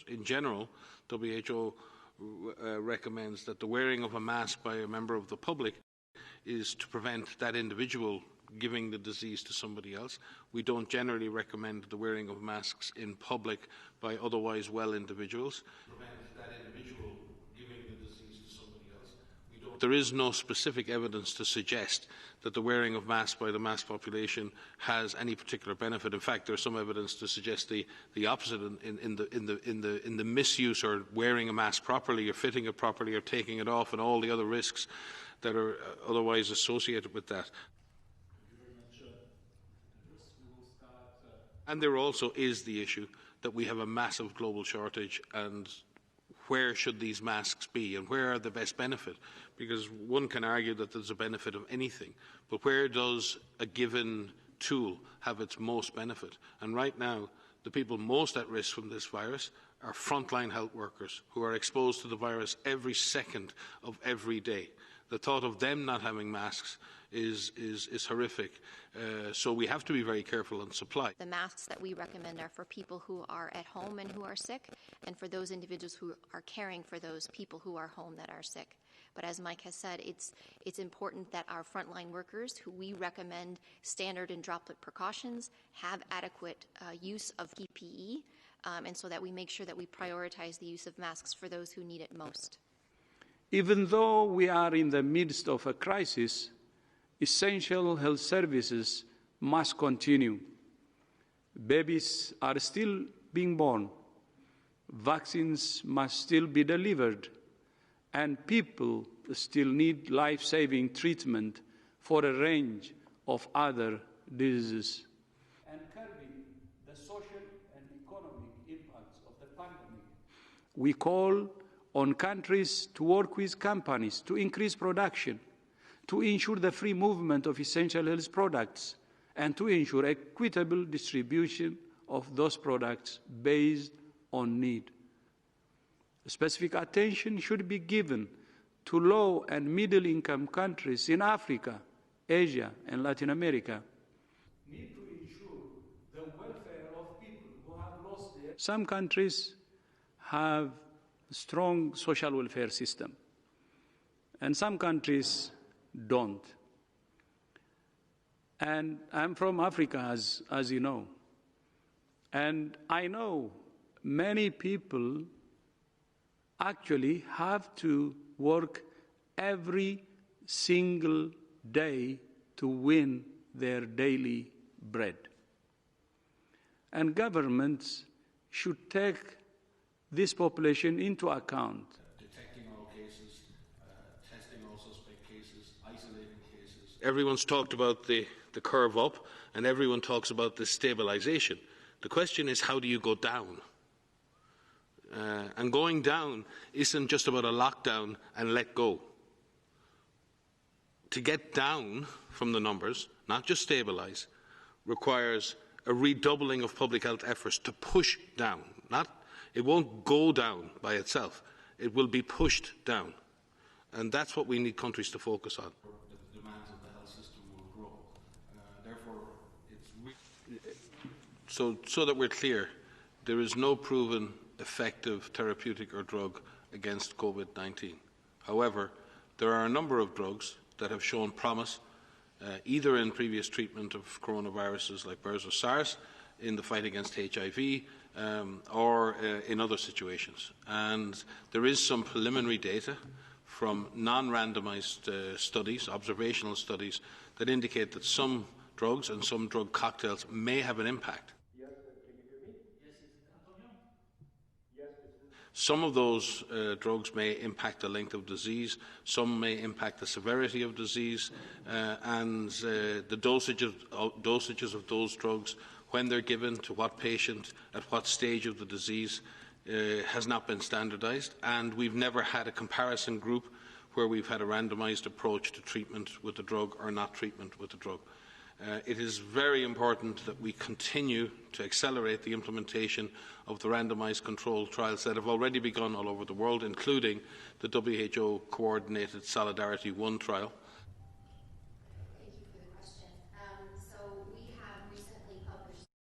In general, WHO recommends that the wearing of a mask by a member of the public is to prevent that individual giving the disease to somebody else. We don't generally recommend the wearing of masks in public by otherwise well individuals. There is no specific evidence to suggest that the wearing of masks by the mass population has any particular benefit. In fact, there's some evidence to suggest the opposite in the misuse or wearing a mask properly or fitting it properly or taking it off and all the other risks that are otherwise associated with that. And there also is the issue that we have a massive global shortage, and where should these masks be and where are the best benefit? Because one can argue that there's a benefit of anything, but where does a given tool have its most benefit? And right now, the people most at risk from this virus are frontline health workers who are exposed to the virus every second of every day. The thought of them not having masks is horrific. So we have to be very careful on supply. The masks that we recommend are for people who are at home and who are sick, and for those individuals who are caring for those people who are home that are sick. But as Mike has said, it's important that our frontline workers, who we recommend standard and droplet precautions, have adequate use of PPE, and so that we make sure that we prioritize the use of masks for those who need it most. Even though we are in the midst of a crisis, essential health services must continue. Babies are still being born. Vaccines must still be delivered. And people still need life-saving treatment for a range of other diseases. And curbing the social and economic impacts of the pandemic. We call on countries to work with companies to increase production, to ensure the free movement of essential health products, and to ensure equitable distribution of those products based on need. Specific attention should be given to low and middle-income countries in Africa, Asia, and Latin America. Need to ensure the welfare of people who have lost their... Some countries have a strong social welfare system, and some countries don't. And I'm from Africa, as you know, and I know many people actually have to work every single day to win their daily bread. And governments should take this population into account. Detecting all cases, testing all suspect cases, isolating cases. Everyone's talked about the curve up, and everyone talks about the stabilization. The question is, how do you go down? And going down isn't just about a lockdown and let go. To get down from the numbers, not just stabilise, requires a redoubling of public health efforts to push down. It won't go down by itself. It will be pushed down. And that's what we need countries to focus on. The demands of the health system will grow. Therefore, so that we're clear, there is no proven effective therapeutic or drug against COVID-19. However, there are a number of drugs that have shown promise, either in previous treatment of coronaviruses like MERS or SARS, in the fight against HIV, or in other situations. And there is some preliminary data from non-randomized studies, observational studies, that indicate that some drugs and some drug cocktails may have an impact. Some of those drugs may impact the length of disease, some may impact the severity of disease, and the dosages of those drugs, when they're given to what patient, at what stage of the disease, has not been standardised, and we've never had a comparison group where we've had a randomised approach to treatment with the drug or not treatment with the drug. It is very important that we continue to accelerate the implementation of the randomised controlled trials that have already begun all over the world, including the WHO coordinated Solidarity 1 trial,